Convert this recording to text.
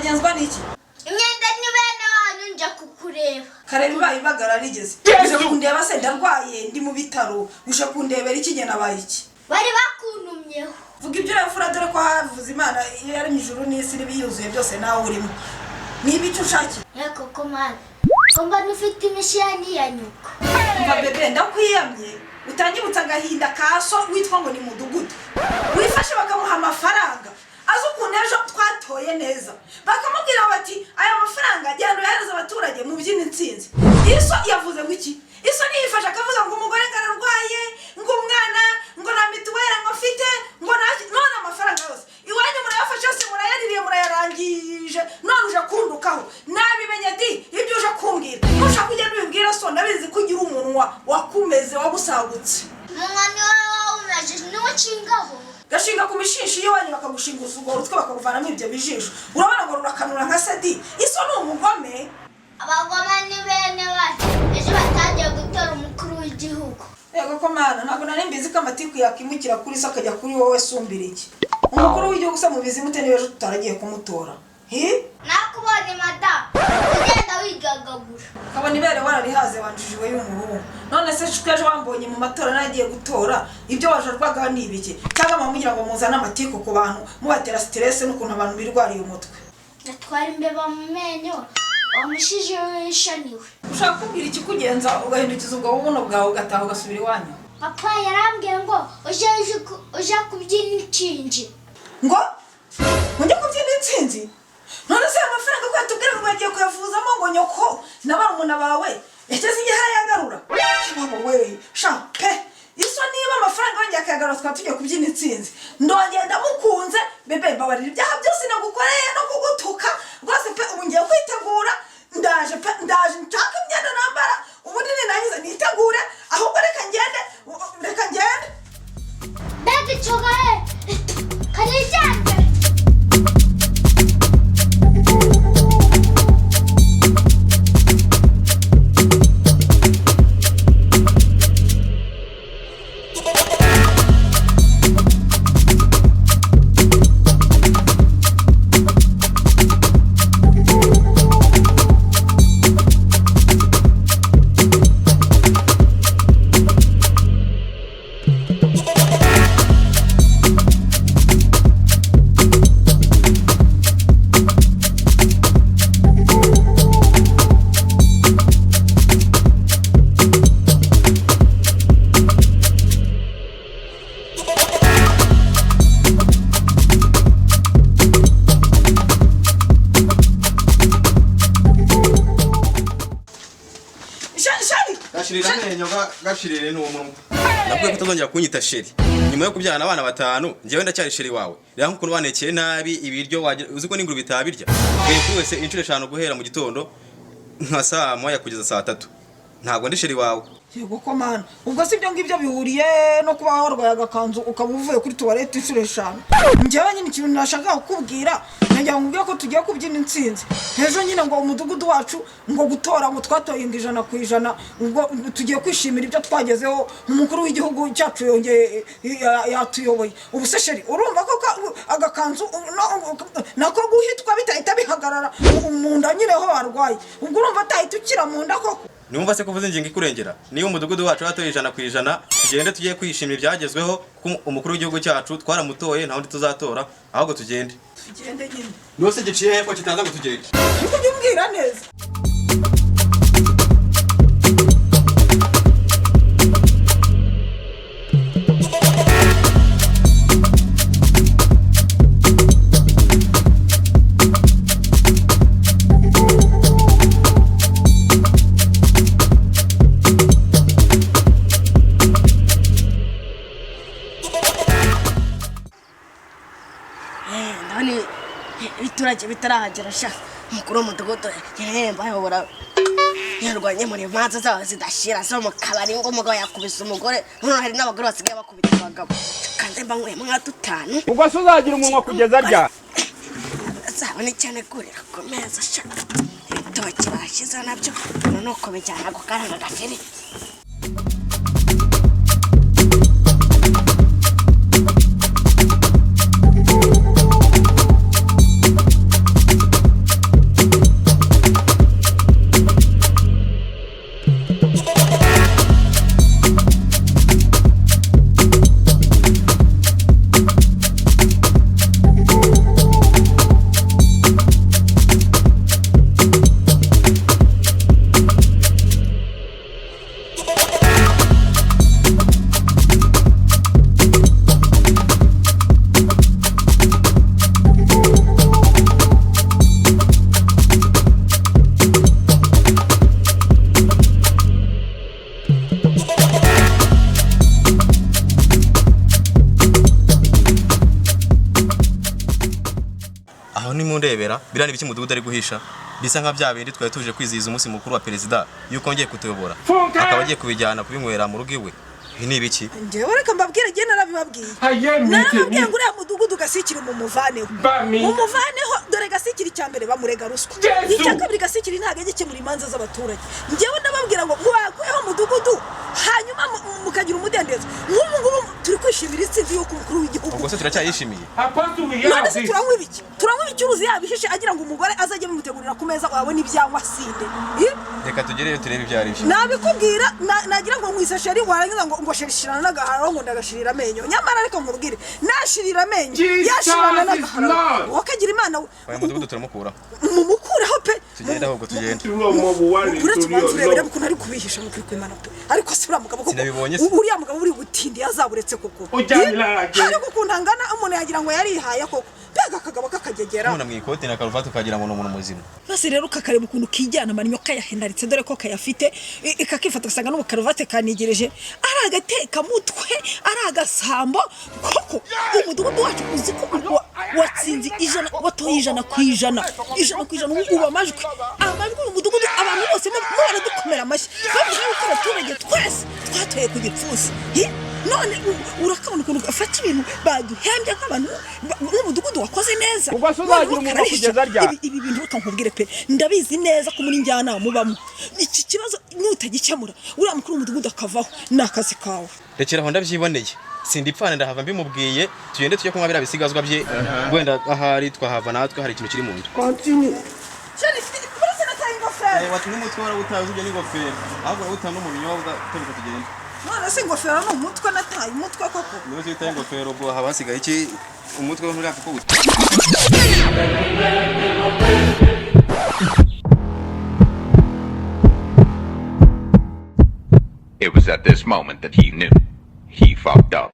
uragenzwa n'iki? Imyenda ni bene wanyu nje kukureba. Kareba ibagara rigeze. Uje kundeba se ndarwaye ndi mu bitaro. Uje kundebera iki gena bayiki? Bari bakuntumyeho. Vuga ibyo rafura dore ko havuze Imana yari mijuru n'isi n'ibiyuzuye byose nawe urimo. Nibicu ushaki? Yako komana. Komba nufite imishani ya nyuko. Umva bebe ndakwiyamye. Utangibutsa agahinda kaso witwa ngo ni mudugudu. Wifashe bakamuha amafaranga. Azo kunejo twatoye neza. Bakamubwira bati aya mafaranga agenda yahereza abaturage mu byini nsinzi. Iso yavuze ngo iki? Iso niyifasha akavuga ngo umugore ngararwaye, ngo umwana, ngo na mituwera ngo afite, ngo none amafaranga yose. Iwanyu murayafashe yose murayaririye murayarangije. None uje kundukaho. Nabimenye di ibyo uje kumbwira. Nusha kugenda ubibwira so ndabizi kugira umunwa wakumeze wagusagutse. Mwana wawe unaje niwe cingaho. Gashinga ku mishishi iyo wanyu bakagushinga usugoro twe bakakuvanamo ibyo bijisho. Urabona ngo rurakanura nka sedi. Iso ni umugome. Abagome ni bene wacu. Ejo batangiye gutora umukuru w'igihugu. Yego komana ntabwo nari mbizi ko amatiku yakimukira kuri so akajya kuri wowe sumbira iki. Umukuru w'igihugu se mubizi mute niwe ejo tutaragiye kumutora. Nakubonye madam. Ugenda wigagagura. Kabona ibere wararihaze wanjije y'umuhungu. None se shikeje wambonye mu matora nagiye gutora ibyo wajarwaga ni ibiki? Cyangwa bamugira ngo muzana amatiku ku bantu mubatera stress n'ukuntu abantu birwariye umutwe. Natwara imbeba mu menyo. Wamushije wishaniwe. Ushaka kubwira iki kugenza ugahindukiza ubwo bubuno bwawe ugataha ugasubira iwanyu? Papa yarambwiye ngo uje kubyina incinji. Ngo njye kubyina incinji? None se amafaranga ko yatubwira ngo bagiye kuyavuzamo ngo nyoko n'abarumuna bawe yageze igihe yagarura. Cyangwa we sha pe iso niba amafaranga bangiye akayagarura twatugiye kubyina incinzi. Ndongenda mukunze bebe babarira ibyaha byose nagukoreye no kugutuka rwose pe ubu ngiye kwitegura ndaje nshaka imyenda nambara ubundi ninangiza nitegure ahubwo reka ngende. Bebe chogaye karijyanye. Gashirire n'uwo muntu. Nakwiye kutazongera kunyita sheri. Nyuma yo kubyana abana batanu, ngewe ndacyari sheri wawe. Rero nkuko wanekeye nabi ibiryo uzi ko n'inguru bitabirya. Kuri wese inshuro 5 guhera mu gitondo nka saa 1 kugeza saa 3. Ntabwo ndi sheri wawe. Yego komana. Ubwo si byo ngibyo bihuriye no kuba warwaye agakanzu ukaba uvuye kuri toilette inshuro 5. Njyewe nyine ikintu nashaka kukubwira najya ngubwiye ko tugiye kubyina insinzi. Ejo nyine ngo umudugudu wacu ngo gutora ngo twatoye ingijana ku ijana ubwo tugiye kwishimira ibyo twagezeho umukuru w'igihugu cyacu yongeye yatuyoboye. Ubu se sheri urumva ko agakanzu nako guhitwa bitahita bihagarara mu nda nyine ho warwaye. Ubwo urumva atahita ukira mu nda koko. Numva se kuvuze ingingo ikurengera. Niyo umudugudu wacu atoye 100%, tugende tugiye kwishimira ibyagezweho kuko umukuru w'igihugu cyacu twaramutoye nta wundi tuzatora ahubwo tugende. Tugende nyine. Nose giciye hepfo kitaza ngo tugende. Niko byumbwira neza. Biturage bitarahagera sha mukuru w'umudugudu yaremba ayobora yarwanye muri manza zawe zidashira zo mu kabari ngo umugabo yakubise umugore none hari n'abagore basigaye bakubita abagabo kandi mbangwe mwa dutanu ubwo suzagira umunwa kugeza rya zabone cyane kurira ku meza sha ibitoki bashize nabyo nuko bijyana gukaranga gafiriti. ndebera biriya ni ibiki mudugudu ari guhisha bisa nka bya bindi twari tuje kwizihiza umunsi mukuru wa perezida yuko ngiye kutuyobora akaba agiye kubijyana kubinywera mu rugo iwe ibi ni ibiki njyewe reka mbabwire njye narabibabwiye narababwiye ngo uriya mudugudu gasikiri mumuvaneho mumuvaneho dore gasikiri cya mbere bamurega ruswa icya kabiri gasikiri ntabwo ajya gukemura imanza z'abaturage njyewe ndababwira ngo mwakuyeho umudugudu hanyuma mukagira umudendezo nk'ubu ngubu turi kwishimira intsinzi y'uko umukuru w'igihugu ubwo se turacyayishimiye none se turanywa ibiki uruzi yabihishe agira ngo umugore azajye bimutegurira ku meza wabona ibyanywa sinde reka tugereyo turebe ibyo ari byo nabikubwira nagira ngo nkwise sheri warangiza ngo sheri shirana n'agaharo ngo ndagashirira amenyo nyamara reka nkubwire nashirira amenyo yashirana n'agaharo wakagira imana oya mudugudu turamukuraho mumukuraho pe tugenda ahubwo tugenda uretse ubanza urebera ukuntu ari kubihisha mukuri kw'imana pe ariko si uriya mugabo sinabibonye se uriya mugabo uri gutindi yazaburetse koko ariko ukuntu angana umuntu yagira ngo yarihaye koko mbega akagabo kakagegera none mu ikote na karuvati ukagira ngo ni umuntu muzima bose rero kakareba ukuntu kijyana amanyo kayahendaritse dore ko kayafite ikakifata ugasanga n'ubukaruvati kanigereje ari agateka mutwe ari agasambo koko umudugudu wacu uzi ko watsinze watoye 100% ubu amajwi uyu mudugudu abantu bose baradukomera amashyi bavuga yuko abaturage twese twatoye ku gipfusi none urakabona ukuntu afata ibintu baduhembye nk'abantu n'umudugudu wakoze neza ubwo se uzagira umuntu kugeza rya ibi bintu reka nkubwire pe ndabizi neza ko muri njyana mubamo iki kibazo nutagikemura uriya mukuru w'umudugudu akavaho ni akazi kawe rekera aho ndabyiboneye sindipfana ndahava mbimubwiye tugende tujye kunywa biriya bisigazwa bye wenda ahari twahava natwe hari ikintu kiri mu nda watumye umutwe warawutaye uzujya n'ingofero ahubwo warawutaye no mu binyobwa tureka tugenda none se ingofero ni umutwe nataye umutwe koko niba zitaye ingofero ubwo haba hasigaye iki umutwe we nturiya kuko It was at this moment that he knew he fucked up.